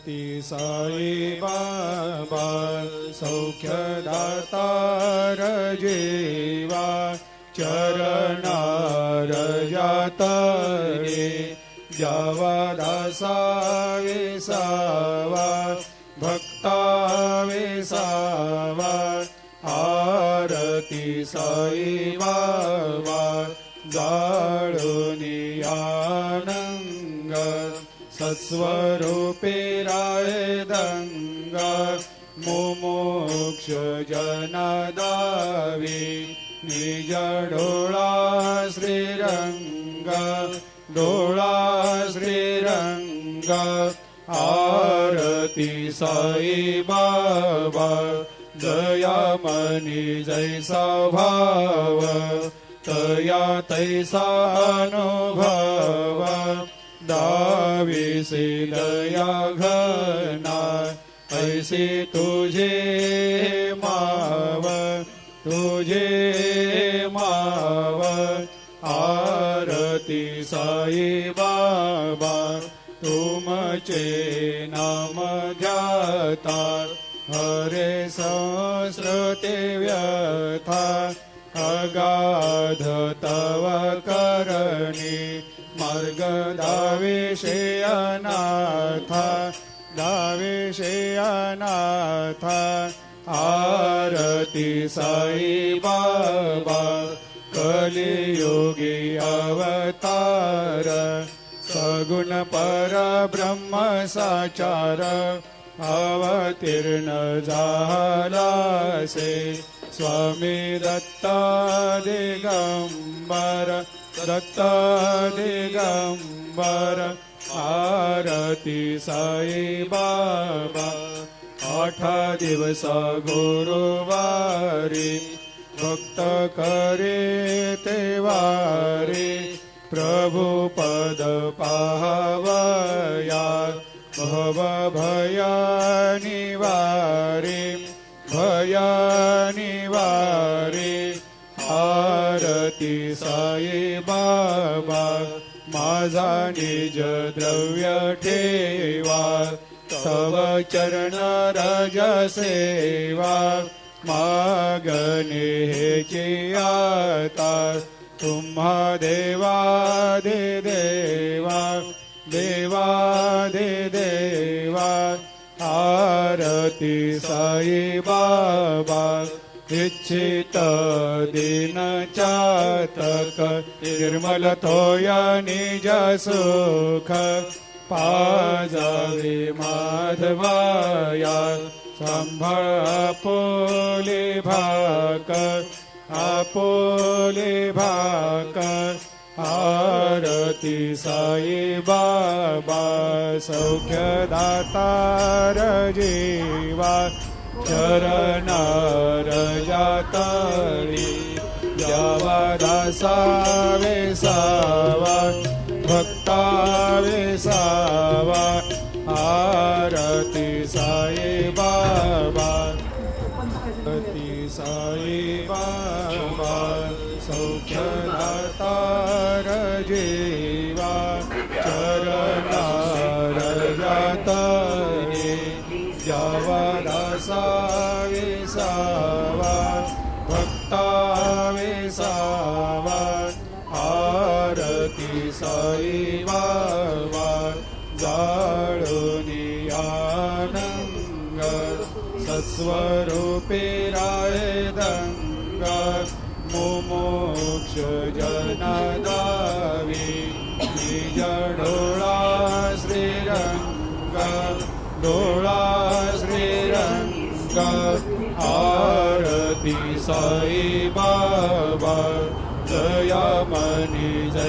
ती साई बाबा सौख्यदातार जीवा चरणार जातरे जावा दासा विसावा भक्ता विसावा आरती साई बाबा जाळूनी आनंग सत्स्वरूपे राय दंग मुमुक्ष जनदावी निज डोळा श्रीरंग डोळा श्रीरंग आरती साई बाबा दयामनी जैसा भाव तया तैसा अनुभव दाविसे दया घना ऐसे तुझे माव आरती साई बाबा तुमचे नाम ध्याता हरे संस्कृते व्यथा अगाध तव करणी मार्ग दाविषे अनाथ आरती साई बाबा कलियुगी अवतार सगुण परब्रह्म साचार अवतीर्ण झालासे स्वामी दत्त दिगंबर आरती साई बाबा 8 दिवस गुरुवारी भक्त करे तेवारी प्रभु पद पाहवया भव भया निवारे आरती साई बाबा माझा निज द्रव्य ठेवा तव चरण रज सेवा मागणे हेची आता तुम्हा देवा आरती साई बाबा इच्छित दिन चातक निर्मल थोया निज सुख पाजावे माधवाया सांभाळ आपोले भाकर आरती साई बाबा सौख्यदातार जीवा चरणार जातरी जावा दासा विसावा भक्ता विसावा आरती साई बाबा आरती साई बाबा सौख्यदातार जीवा चरणार जातरे जावा दासा विसावा भक्ता विसावा आरती साई बाबा जाळूनी आनंग सत्स्वरूपे राय दंग मुमुक्ष जनदावी निज डोळा श्रीरंग आरती साई बाबा दयामनी जय